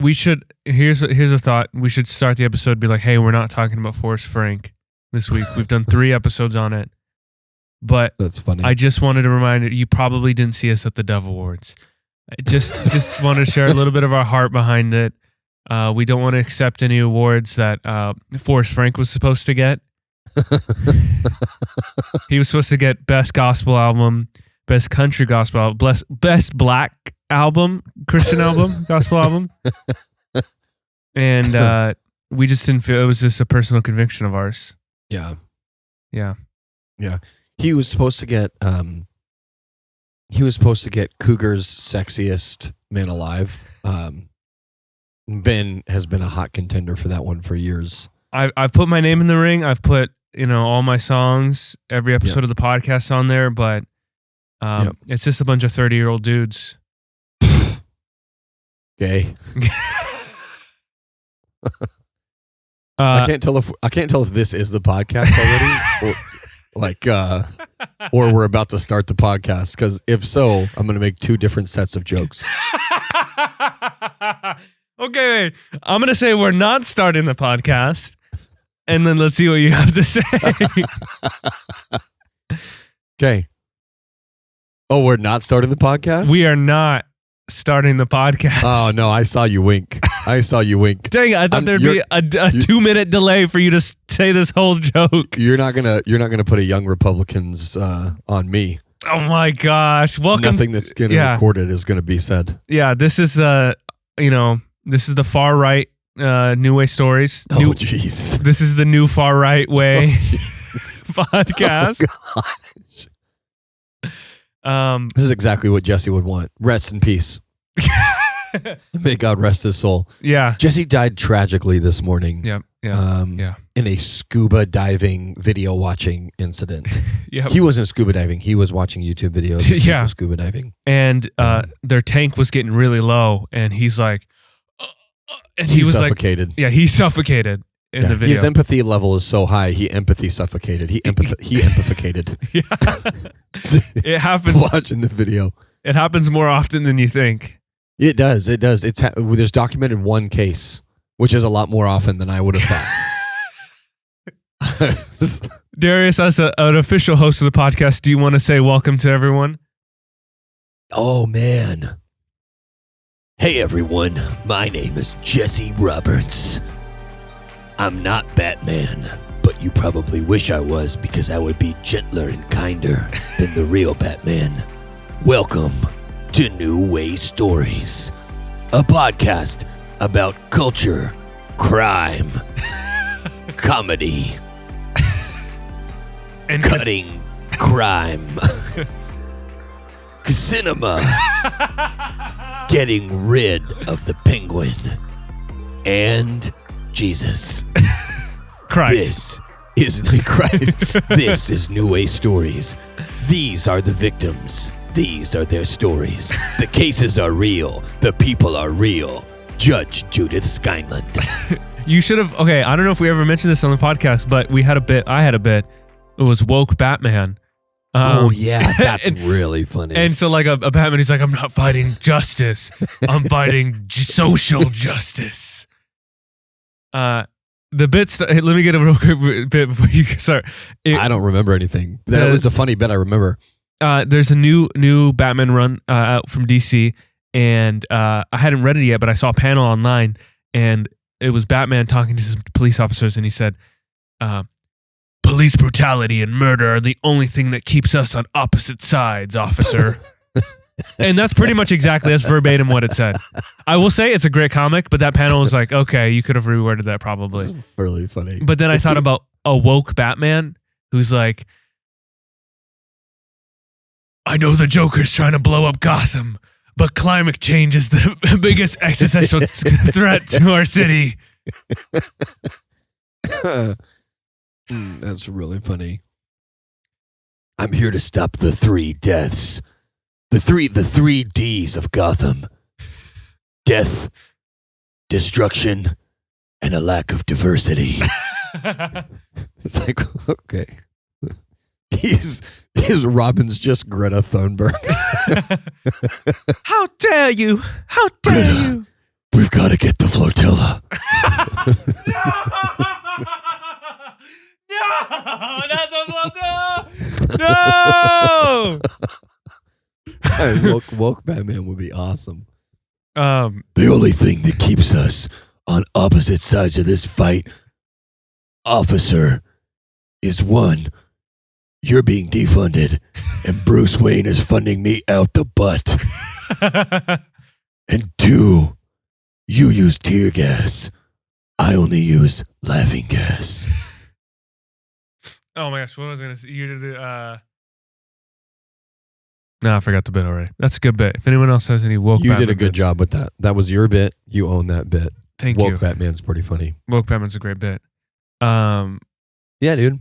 Here's a thought. We should start the episode be like, hey, we're not talking about Forrest Frank this week. We've done 3 episodes on it. But that's funny. I just wanted to remind you probably didn't see us at the Dove Awards. I just wanted to share a little bit of our heart behind it. We don't want to accept any awards that Forrest Frank was supposed to get. He was supposed to get Best Gospel Album, Best Country Gospel Album, Best Black Album, Christian Album, Gospel Album. And we just didn't feel, it was just a personal conviction of ours. Yeah. Yeah. Yeah. He was supposed to get Cougar's Sexiest Man Alive. Ben has been a hot contender for that one for years. I've put my name in the ring. I've put, all my songs, every episode of the podcast on there, but it's just a bunch of 30-year-old dudes. Gay. I can't tell if this is the podcast already, or we're about to start the podcast. Because if so, I'm going to make 2 different sets of jokes. Okay, wait. I'm going to say we're not starting the podcast, and then let's see what you have to say. Okay. Oh, we're not starting the podcast? We are not starting the podcast. Oh, no, I saw you wink. Dang it, I thought there'd be a 2-minute delay for you to say this whole joke. You're not gonna put a Young Republicans on me. Oh my gosh! Welcome. Nothing that's getting recorded is gonna be said. Yeah, this is the far right NewWayStories. Oh jeez. This is the new far right way podcast. Oh, this is exactly what Jesse would want. Rest in peace. May God rest his soul. Yeah. Jesse died tragically this morning. Yeah. In a scuba diving video watching incident. Yeah. He wasn't scuba diving. He was watching YouTube videos. Yeah. Scuba diving. And their tank was getting really low, and he's like, and he was suffocated. He suffocated in the video. His empathy level is so high. He empathy suffocated. He empathificated. Yeah. It happens. Watching the video. It happens more often than you think. It does. There's documented 1 case, which is a lot more often than I would have thought. Darius, as an official host of the podcast, do you want to say welcome to everyone? Oh, man. Hey, everyone. My name is Jesse Roberts. I'm not Batman, but you probably wish I was, because I would be gentler and kinder than the real Batman. Welcome to NewWayStories, a podcast about culture, crime, comedy, and cutting crime, cinema, getting rid of the Penguin, and Jesus. Christ. This is Christ. This is NewWayStories. These are the victims. These are their stories. The cases are real. The people are real. Judge Judith Skyland. You should have. Okay, I don't know if we ever mentioned this on the podcast, but we had a bit. I had a bit. It was woke Batman. Oh yeah, that's really funny. And so, like a Batman, he's like, "I'm not fighting justice. I'm fighting social justice." The bit. Let me get a real quick bit before you start. I don't remember anything. That was a funny bit. I remember. There's a new Batman run out from DC, and I hadn't read it yet, but I saw a panel online, and it was Batman talking to some police officers, and he said, "Police brutality and murder are the only thing that keeps us on opposite sides, officer." And that's pretty much that's verbatim what it said. I will say it's a great comic, but that panel was like, okay, you could have reworded that probably. It's really funny. But then I thought about a woke Batman who's like, I know the Joker's trying to blow up Gotham, but climate change is the biggest existential threat to our city. That's really funny. I'm here to stop the 3 deaths. The three Ds of Gotham. Death, destruction, and a lack of diversity. It's like, okay. He's Robin's just Greta Thunberg. How dare you? How dare you? We've got to get the flotilla. No, not the flotilla. No. Hey, woke Batman would be awesome. The only thing that keeps us on opposite sides of this fight, officer, is one, you're being defunded, and Bruce Wayne is funding me out the butt. And two, you use tear gas. I only use laughing gas. Oh my gosh, what was I going to say? You did No, I forgot the bit already. That's a good bit. If anyone else has any woke You Batman did a good bits, job with that. That was your bit. You own that bit. Thank woke you. Batman's pretty funny. Woke Batman's a great bit. Yeah, dude.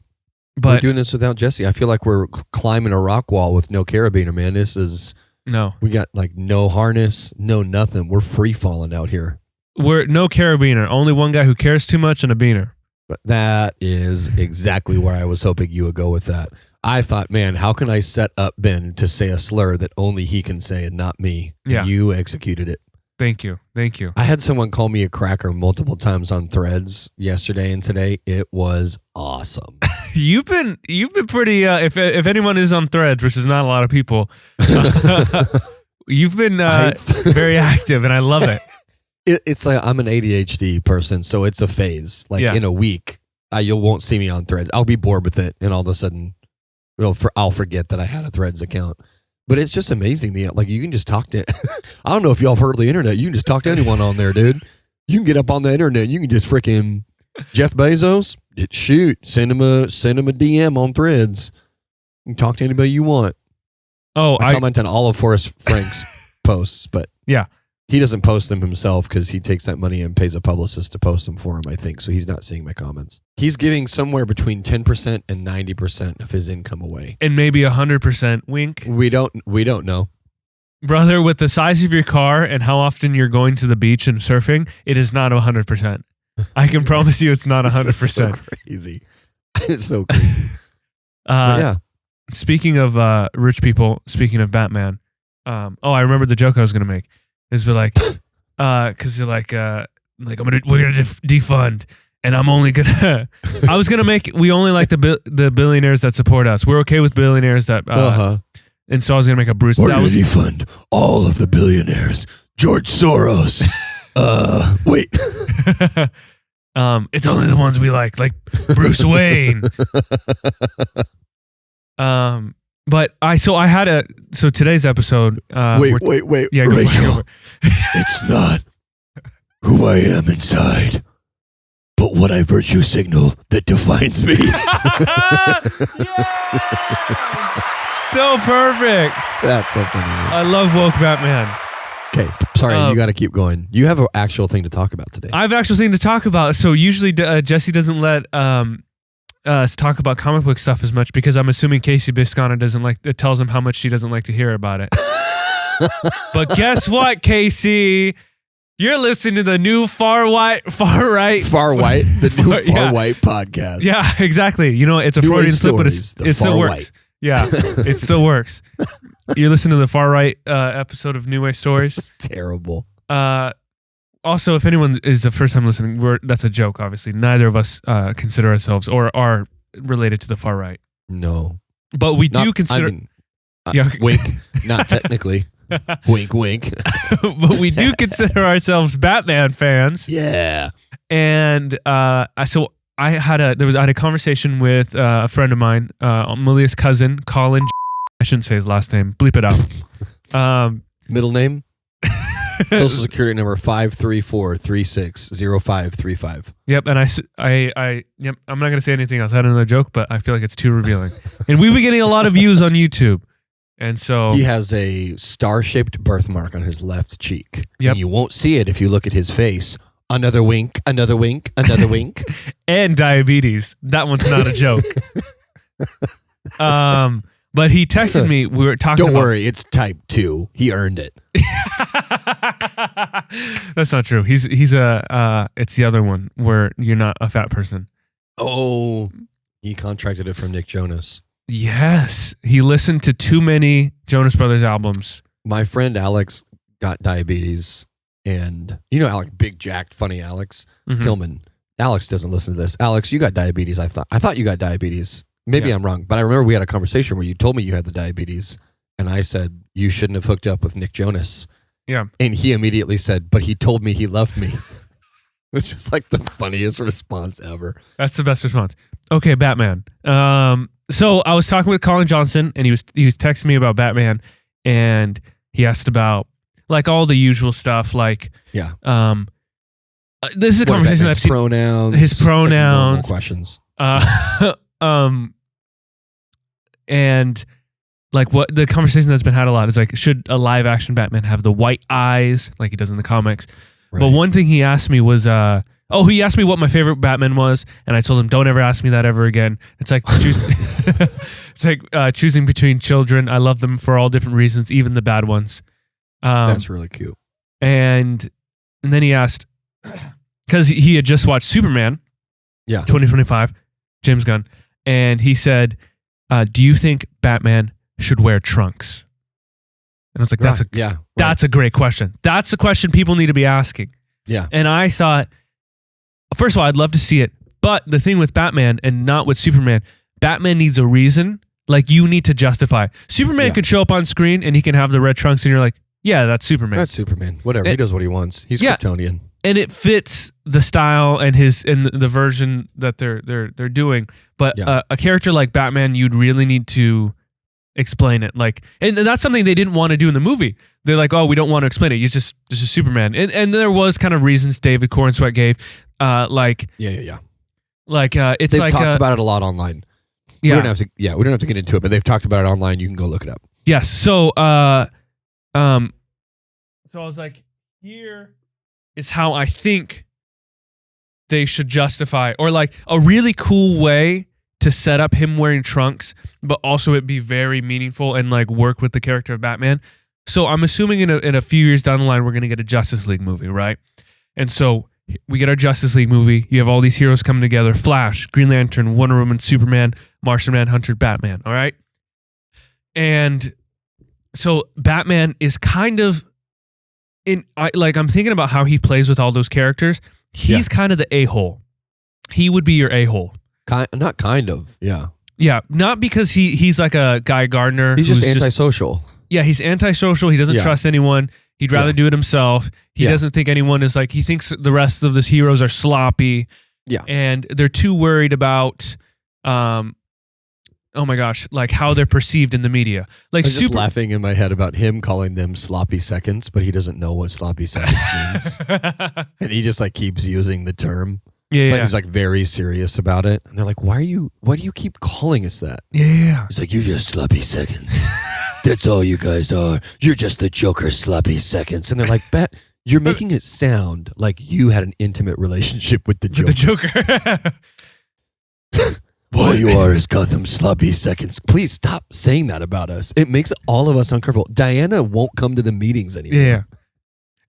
But we're doing this without Jesse. I feel like we're climbing a rock wall with no carabiner, man. This is... No. We got like no harness, no nothing. We're free falling out here. We're no carabiner. Only one guy who cares too much and a beaner. But that is exactly where I was hoping you would go with that. I thought, man, how can I set up Ben to say a slur that only he can say and not me? Yeah. And you executed it. Thank you. Thank you. I had someone call me a cracker multiple times on Threads yesterday and today. It was awesome. You've been pretty. If anyone is on Threads, which is not a lot of people, you've been very active, and I love it. It's like I'm an ADHD person, so it's a phase. Like in a week, you won't see me on Threads. I'll be bored with it, and all of a sudden, I'll forget that I had a Threads account. But it's just amazing. Like you can just talk to. I don't know if y'all have heard of the internet. You can just talk to anyone on there, dude. You can get up on the internet. You can just freaking Jeff Bezos. Send him a DM on Threads. You can talk to anybody you want. Oh, I comment on all of Forrest Frank's posts, but yeah, he doesn't post them himself because he takes that money and pays a publicist to post them for him, I think. So he's not seeing my comments. He's giving somewhere between 10% and 90% of his income away. And maybe 100%. Wink. We don't know. Brother, with the size of your car and how often you're going to the beach and surfing, it is not 100%. I can promise you it's not 100%. So crazy. It's so crazy. Yeah. Speaking of rich people, speaking of Batman, I remember the joke I was going to make. Is we're like, because you're like we're gonna defund, and I'm only gonna. I was gonna make we only like the billionaires that support us. We're okay with billionaires that. And so I was gonna make a Bruce. We're gonna defund all of the billionaires. George Soros. Wait. It's only the ones we like Bruce Wayne. But so today's episode. Wait. Yeah, Rachel, it's not who I am inside, but what I virtue signal that defines me. So perfect. That's so funny. I love woke Batman. Okay, sorry, you got to keep going. You have an actual thing to talk about today. I have an actual thing to talk about. So usually Jesse doesn't let us talk about comic book stuff as much because I'm assuming Casey Biscana doesn't like. It tells him how much she doesn't like to hear about it. But guess what, Casey? You're listening to the new far right podcast. Yeah, exactly. You know, it's a Freudian slip, but it still works. White. Yeah, it still works. You're listening to the far right episode of New Way Stories. This is terrible. Also, if anyone is the first time listening, that's a joke, obviously. Neither of us consider ourselves or are related to the far right. No. But we do consider... Wink. Not technically. Wink, wink. But we do consider ourselves Batman fans. Yeah. And so I had a conversation with a friend of mine, Malia's cousin, Colin. I shouldn't say his last name. Bleep it out. Middle name? Social security number 534360535. Yep, and I'm not gonna say anything else. I had another joke, but I feel like it's too revealing. And we've been getting a lot of views on YouTube, and so he has a star-shaped birthmark on his left cheek. Yep. And you won't see it if you look at his face. Another wink, another wink, another wink, and diabetes. That one's not a joke. But he texted me. We were talking. Don't worry, it's type 2. He earned it. That's not true. He's it's the other one where you're not a fat person. Oh, he contracted it from Nick Jonas. Yes, he listened to too many Jonas Brothers albums. My friend Alex got diabetes, and you know Alex, big jacked, funny Alex Mhm. Tillman. Alex doesn't listen to this. Alex, you got diabetes. I thought you got diabetes. Maybe I'm wrong, but I remember we had a conversation where you told me you had the diabetes, and I said you shouldn't have hooked up with Nick Jonas. Yeah. And he immediately said, but he told me he loved me. It's just like the funniest response ever. That's the best response. Okay, Batman. So I was talking with Colin Johnson, and he was texting me about Batman, and he asked about like all the usual stuff, like Yeah. This is a conversation that I've seen. Pronouns. His pronouns. Like questions. And like what the conversation that's been had a lot is like, should a live action Batman have the white eyes like he does in the comics? Right. But one thing he asked me was, he asked me what my favorite Batman was, and I told him, don't ever ask me that ever again. It's like, choosing between children. I love them for all different reasons, even the bad ones. That's really cute. And then he asked, because he had just watched Superman, 2025, James Gunn, and he said, do you think Batman should wear trunks? And I was like, that's a great question. That's a question people need to be asking. Yeah. And I thought, first of all, I'd love to see it. But the thing with Batman and not with Superman, Batman needs a reason. Like, you need to justify. Superman could show up on screen and he can have the red trunks and you're like, yeah, that's Superman. That's Superman. Whatever. He does what he wants. He's Kryptonian. And it fits the style and the version that they're doing. But a character like Batman, you'd really need to explain it. Like, and that's something they didn't want to do in the movie. They're like, oh, we don't want to explain it. It's just Superman. And there was kind of reasons David Cornsweet gave. Like it's they've like talked about it a lot online. Yeah. We don't have to get into it, but they've talked about it online. You can go look it up. Yes. So I was like, here is how I think they should justify, or like a really cool way to set up him wearing trunks, but also it be very meaningful and like work with the character of Batman. So I'm assuming in a few years down the line, we're going to get a Justice League movie, right? And so we get our Justice League movie. You have all these heroes coming together: Flash, Green Lantern, Wonder Woman, Superman, Martian Manhunter, Batman. All right. And so Batman is kind of I'm thinking about how he plays with all those characters. He's kind of the a-hole. He would be your a-hole. Not kind of. Yeah. Yeah. Not because he's like a Guy Gardner. He's just antisocial. He's antisocial. He doesn't trust anyone. He'd rather do it himself. He doesn't think anyone is like, he thinks the rest of his heroes are sloppy. Yeah. And they're too worried about, oh my gosh, like how they're perceived in the media. Like, I was just laughing in my head about him calling them sloppy seconds, but he doesn't know what sloppy seconds means. And he just like keeps using the term. But he's like very serious about it. And they're like, why do you keep calling us that? Yeah. He's like, you just sloppy seconds. That's all you guys are. You're just the Joker sloppy seconds. And they're like, you're making it sound like you had an intimate relationship with the Joker. All you are is Gotham sloppy seconds. Please stop saying that about us. It makes all of us uncomfortable. Diana won't come to the meetings anymore. Yeah.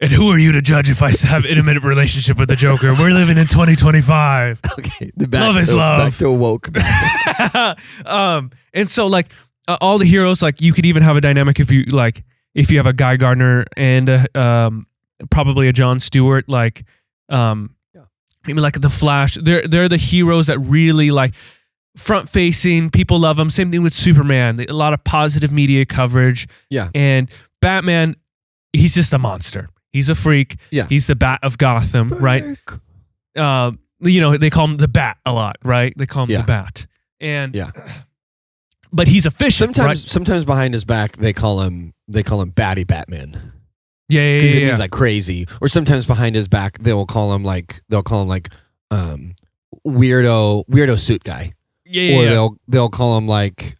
And who are you to judge if I have an intimate relationship with the Joker? We're living in 2025. Okay. Love is love. Back to woke. And so like all the heroes, like you could even have a dynamic if you have a Guy Gardner and probably a Jon Stewart, like maybe like the Flash. They're the heroes that really like front facing. People love them. Same thing with Superman. A lot of positive media coverage. Yeah. And Batman, he's just a monster. He's a freak. Yeah. He's the Bat of Gotham, right? They call him the Bat a lot, right? They call him the Bat. And but he's efficient. Sometimes behind his back they call him Batty Batman. Yeah. Because it means like crazy. Or sometimes behind his back they'll call him like weirdo suit guy. Yeah. Or they'll call him like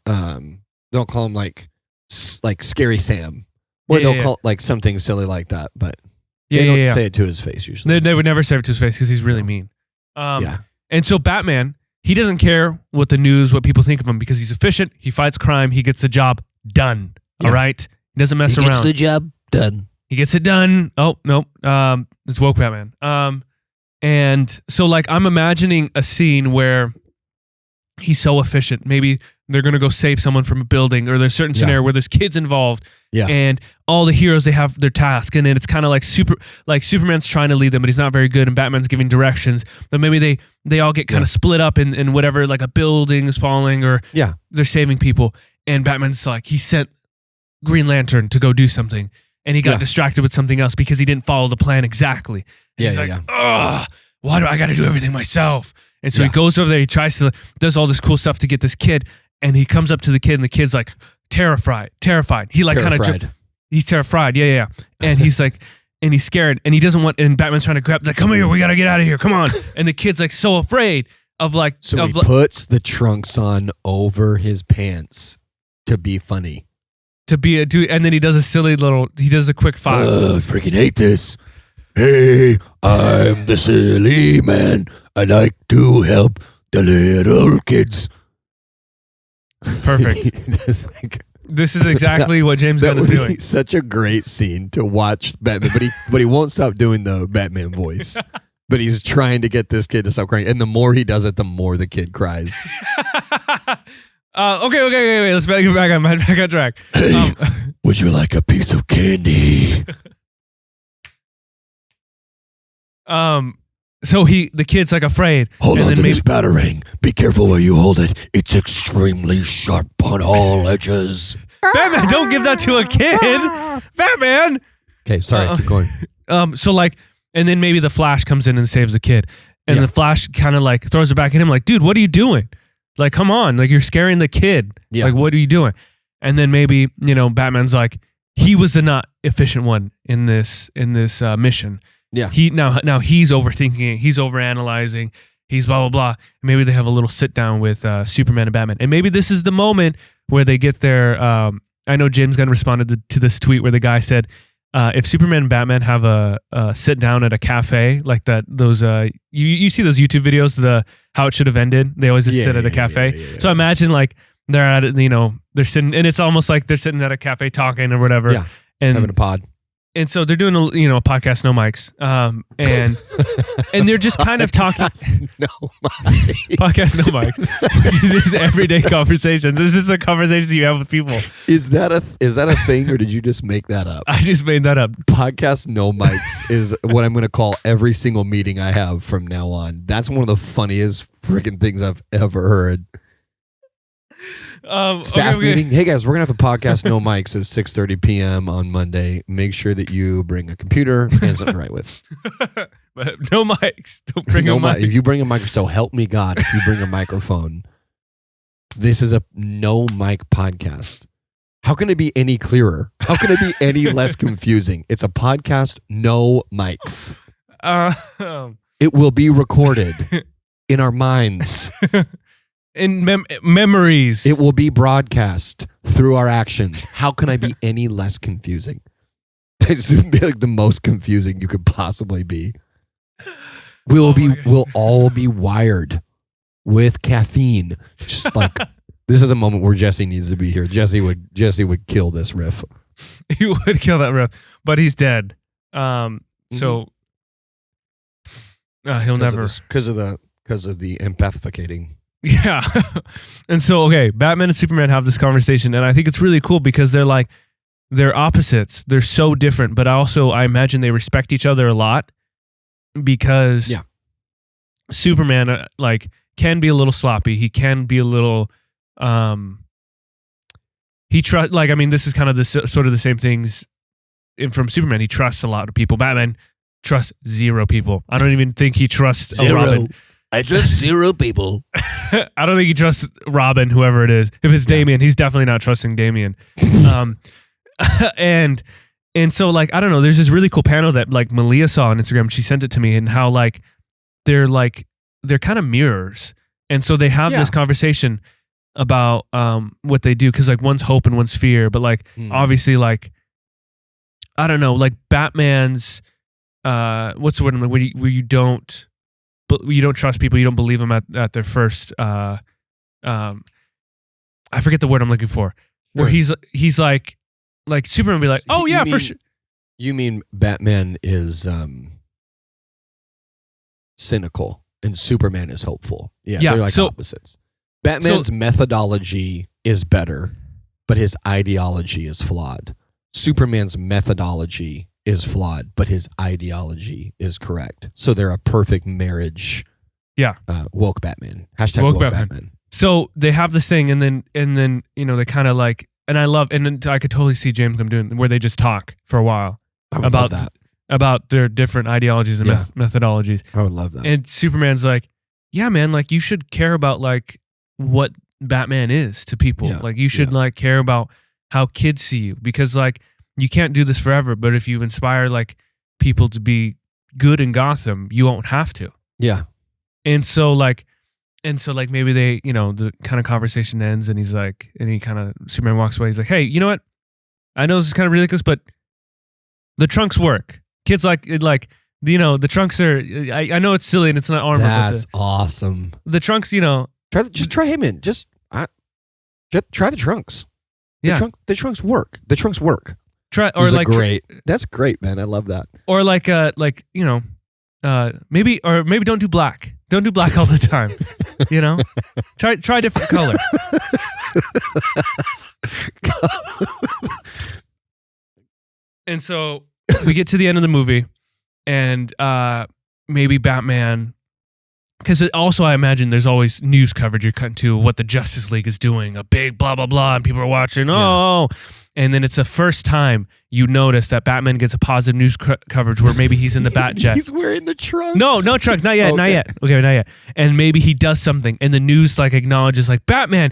Scary Sam. Or they'll call like something silly like that, but they don't say it to his face usually. They would never say it to his face because he's really mean. And so Batman, he doesn't care what the news, what people think of him, because he's efficient. He fights crime. He gets the job done. Yeah. All right. He doesn't mess around. He gets the job done. He gets it done. Oh no, it's woke Batman. And so like I'm imagining a scene where he's so efficient. Maybe they're going to go save someone from a building, or there's a certain scenario where there's kids involved, and all the heroes, they have their task, and then it's kind of like Superman's trying to lead them, but he's not very good, and Batman's giving directions, but maybe they all get kind of split up in whatever, like a building is falling, or they're saving people, and Batman's like, he sent Green Lantern to go do something, and he got distracted with something else because he didn't follow the plan exactly. And he's like, ugh, why do I got to do everything myself? And so he goes over there, he does all this cool stuff to get this kid, and he comes up to the kid, and the kid's like terrified. He like kind of, he's terrified. Yeah. And he's like, and he's scared, and he doesn't want, and Batman's trying to grab, like, come here, we got to get out of here, come on. And the kid's like so afraid of like. So he puts the trunks on over his pants to be funny. To be a dude, and then he does a quick 5. I freaking hate this. Hey, I'm the silly man. I like to help the little kids. Perfect. This is exactly what James Gunn is doing. Such a great scene to watch Batman, but he won't stop doing the Batman voice. But he's trying to get this kid to stop crying, and the more he does it, the more the kid cries. Okay. Let's back on track. Hey, would you like a piece of candy? So the kid's like afraid. Hold on to this batarang. Be careful where you hold it. It's extremely sharp on all edges. Batman, don't give that to a kid. Batman. Okay, sorry, keep going. So like, and then maybe the Flash comes in and saves the kid, and the Flash kind of like throws it back at him, like, dude, what are you doing? Like, come on, like you're scaring the kid. Yeah. Like, what are you doing? And then maybe, Batman's like, he was the not efficient one in this mission. Yeah. Now he's overthinking it. He's overanalyzing. He's blah, blah, blah. Maybe they have a little sit down with Superman and Batman. And maybe this is the moment where they get their, I know James Gunn responded to this tweet where the guy said, if Superman and Batman have a sit down at a cafe, like those, you see those YouTube videos, how it should have ended. They always just sit at a cafe. Yeah. So imagine like they're at it, they're sitting, and it's almost like they're sitting at a cafe talking or whatever. Yeah. And having a pod. And so they're doing a podcast, no mics, and they're just kind of talking. Podcast, no mics, which is just everyday conversations. This is the conversations you have with people. Is that a thing, or did you just make that up? I just made that up. Podcast, no mics is what I'm going to call every single meeting I have from now on. That's one of the funniest freaking things I've ever heard. Staff meeting. Hey guys, we're gonna have a podcast, no mics, at 6:30 p.m. on Monday. Make sure that you bring a computer and something to write with. But no mics. Don't bring a mic. If you bring a microphone, so help me God, if you bring a microphone. This is a no mic podcast. How can it be any clearer? How can it be any less confusing? It's a podcast, no mics. It will be recorded in our minds. In memories. It will be broadcast through our actions. How can I be any less confusing? It's be like the most confusing you could possibly be. We'll all be wired with caffeine. Just like this is a moment where Jesse needs to be here. Jesse would kill this riff. He would kill that riff, but he's dead. So he'll never because of the empathificating. Yeah. And so, okay, Batman and Superman have this conversation, and I think it's really cool because they're opposites. They're so different, but I imagine they respect each other a lot because Superman can be a little sloppy. He can be a little this is kind of sort of the same things from Superman. He trusts a lot of people. Batman trusts 0 people. I don't even think he trusts a Robin. I trust 0 people. I don't think he trusts Robin, whoever it is. If it's Damian, he's definitely not trusting Damian. And so I don't know. There's this really cool panel that Malia saw on Instagram. She sent it to me, and how they're kind of mirrors, and so they have this conversation about what they do, because one's hope and one's fear, but obviously I don't know, Batman's what's the word, where you don't. But you don't trust people. You don't believe them at their first. I forget the word I'm looking for. Where he's like Superman would be like, oh yeah, for sure. You mean Batman is cynical and Superman is hopeful? Yeah, they're opposites. Batman's methodology is better, but his ideology is flawed. Superman's methodology is flawed, but his ideology is correct. So they're a perfect marriage. Yeah. Woke Batman. Hashtag woke Batman. So they have this thing, and then they kind of like, and I love, and then I could totally see James Gunn doing where they just talk for a while about their different ideologies and methodologies. I would love that. And Superman's like, yeah, man, like you should care about like what Batman is to people. Like you should like care about how kids see you, because like you can't do this forever, but if you inspire like people to be good in Gotham, you won't have to. Yeah. And so maybe they, the kind of conversation ends, and he's like, and he kind of, Superman walks away. He's like, hey, you know what? I know this is kind of ridiculous, but the trunks work. Kids the trunks are, I know it's silly and it's not armor. That's awesome. The trunks, try him in. Just try the trunks. The trunks work. The trunks work. Great. That's great, man. I love that. Or maybe don't do black. Don't do black all the time. Try a different color. And so we get to the end of the movie, and maybe Batman, because also I imagine there's always news coverage you're cutting to what the Justice League is doing, a big blah blah blah, and people are watching. And then it's the first time you notice that Batman gets a positive news coverage where maybe he's in the Batjet. He's wearing the trunks. No trunks, not yet, not yet. Okay, not yet. And maybe he does something, and the news like acknowledges like Batman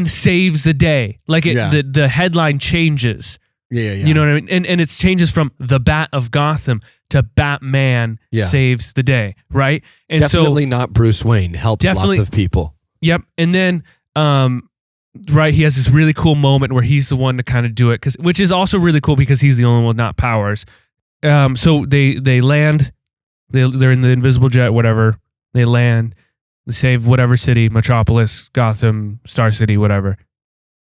saves the day. Like the headline changes. Yeah. You know what I mean? And it changes from the Bat of Gotham to Batman saves the day, right? And definitely not Bruce Wayne. Helps lots of people. Yep. And then right, he has this really cool moment where he's the one to kind of do it, which is also really cool because he's the only one with not powers. So they land, they're in the invisible jet, whatever. They land, they save whatever city, Metropolis, Gotham, Star City, whatever.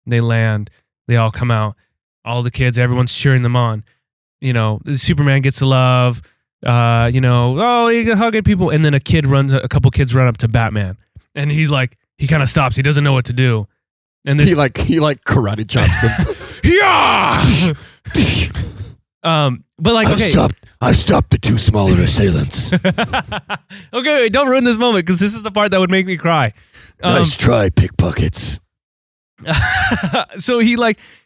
They land, they all come out. All the kids, everyone's cheering them on. Superman gets the love. He hugging people, and then a couple kids run up to Batman, and he's like, he kind of stops. He doesn't know what to do, and he karate chops them. Yeah. But like, I've stopped the two smaller assailants. Okay, don't ruin this moment because this is the part that would make me cry. Nice try, pickpockets. So he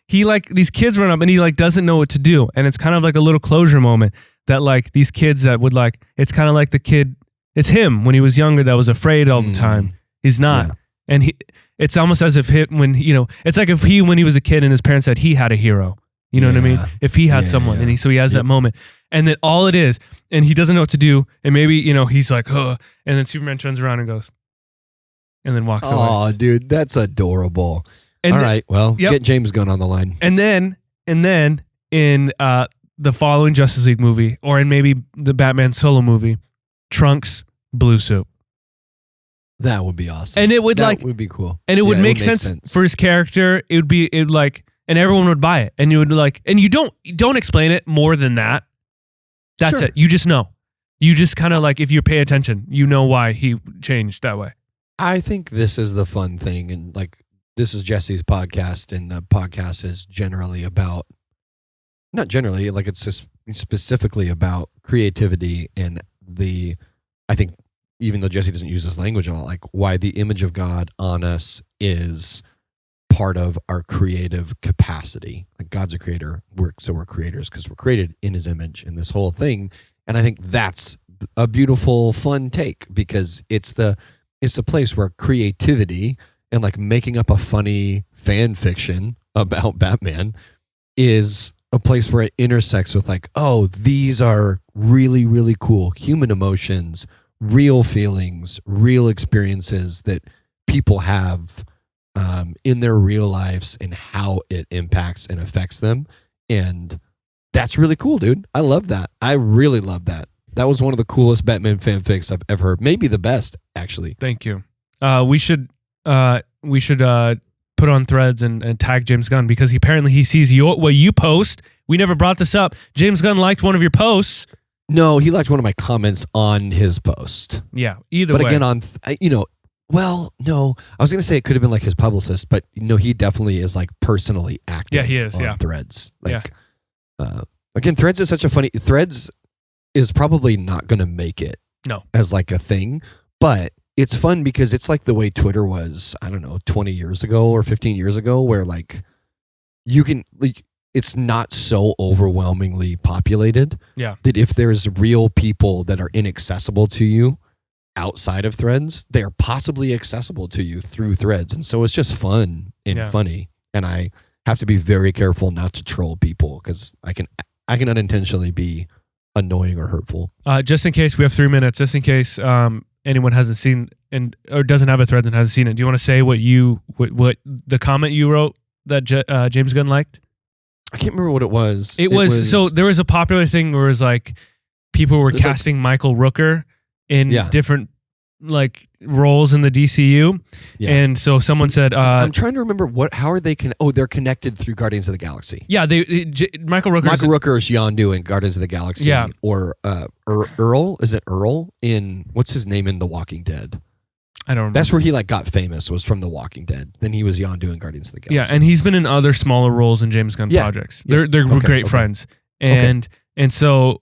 these kids run up and he doesn't know what to do, and it's kind of like a little closure moment that like these kids that would it's kind of like the kid, it's him when he was younger that was afraid all the time. He's not, and it's almost as if it's like if when he was a kid and his parents said he had a hero. You know what I mean? If he had someone, and he has that moment, and then all it is, and he doesn't know what to do, and maybe he's like, and then Superman turns around and goes, and then walks away. Oh, dude, that's adorable. And all right, well, get James Gunn on the line. And then in the following Justice League movie, or in maybe the Batman solo movie, Trunks blue suit. That would be awesome. And it would would be cool. And it would make sense for his character. It would and everyone would buy it. And you would and you don't explain it more than that. That's it. You just know. You just kind of if you pay attention, you know why he changed that way. I think this is the fun thing, and this is Jesse's podcast, and the podcast is generally about, not generally, it's just specifically about creativity and I think even though Jesse doesn't use this language a lot, why the image of God on us is part of our creative capacity. God's a creator, so we're creators because we're created in his image and this whole thing. And I think that's a beautiful, fun take because it's the place where creativity and making up a funny fan fiction about Batman is a place where it intersects with these are really, really cool human emotions, real feelings, real experiences that people have in their real lives and how it impacts and affects them. And that's really cool, dude. I love that. I really love that. That was one of the coolest Batman fanfics I've ever heard. Maybe the best, actually. Thank you. We should put on threads and tag James Gunn because he sees what you post. We never brought this up. James Gunn liked one of your posts. No, he liked one of my comments on his post. Yeah, either way. But again, Well, no, I was going to say it could have been like his publicist, but no, he definitely is like personally active. Yeah, he is, on yeah. Threads. Like, again, Threads is such a funny. Threads is probably not going to make it. No. As like a thing, but it's fun because it's like the way Twitter was. I don't know, 20 years ago or 15 years ago, where like you can like. It's not so overwhelmingly populated that if there's real people that are inaccessible to you outside of Threads, they're possibly accessible to you through Threads. And so it's just fun and funny. And I have to be very careful not to troll people because I can unintentionally be annoying or hurtful. Just in case, we have 3 minutes, just in case anyone hasn't seen or doesn't have a Threads and hasn't seen it, do you want to say what the comment you wrote that James Gunn liked? I can't remember what it was. It was so there was a popular thing where it was like people were casting Michael Rooker in different like roles in the DCU, and so someone said, "I'm trying to remember how are they? They're connected through Guardians of the Galaxy." Yeah, Michael Rooker is Yondu in Guardians of the Galaxy. Yeah, or Earl. Is it Earl in what's his name in The Walking Dead? I don't remember. That's where he like got famous, was from The Walking Dead. Then he was Yondu in Guardians of the Galaxy. Yeah, and he's been in other smaller roles in James Gunn projects. They're great friends. And so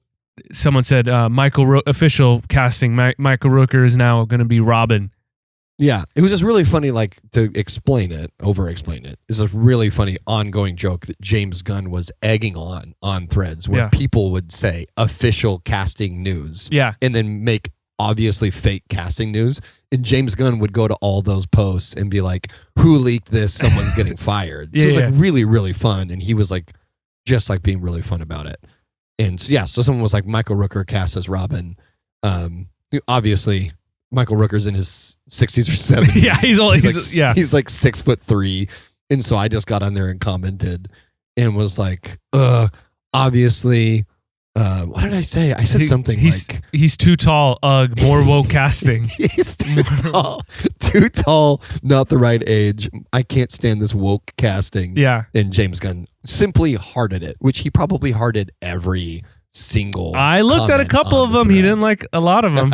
someone said official casting, Michael Rooker is now going to be Robin. Yeah, it was just really funny, like, to over-explain it. It's a really funny ongoing joke that James Gunn was egging on Threads where people would say official casting news and then make obviously fake casting news, and James Gunn would go to all those posts and be like, who leaked this? Someone's getting fired. So it was like really, really fun, and he was like just like being really fun about it. And so someone was like, Michael Rooker cast as Robin. Obviously Michael Rooker's in his 60s or 70s. Yeah, he's like 6'3", and so I just got on there and commented and was like, obviously what did I say? I said something like... He's too tall, more woke casting. He's too tall. Too tall, not the right age. I can't stand this woke casting. Yeah. And James Gunn simply hearted it, which he probably hearted every single I looked at a couple of them. He didn't like a lot of them.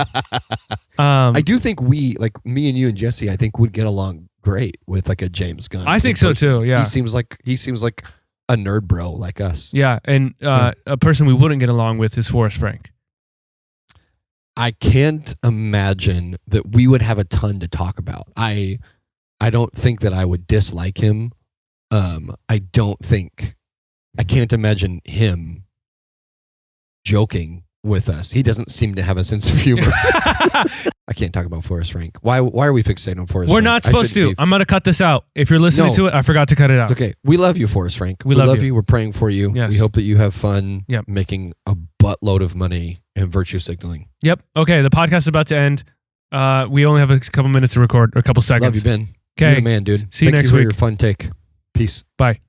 I do think me and you and Jesse, I think would get along great with like a James Gunn. I think so too, yeah. He seems like a nerd bro like us. Yeah, and a person we wouldn't get along with is Forrest Frank. I can't imagine that we would have a ton to talk about. I don't think that I would dislike him. I can't imagine him joking with us. He doesn't seem to have a sense of humor. I can't talk about Forrest Frank. Why are we fixated on Forrest Frank? We're not supposed to. I'm going to cut this out. If you're listening to it, I forgot to cut it out. It's okay. We love you, Forrest Frank. We love you. We're praying for you. Yes. We hope that you have fun making a buttload of money and virtue signaling. Yep. Okay, the podcast is about to end. We only have a couple minutes to record, or a couple seconds. Love you, Ben. Okay. You're the man, dude. See you next week. Thank you for your fun take. Peace. Bye.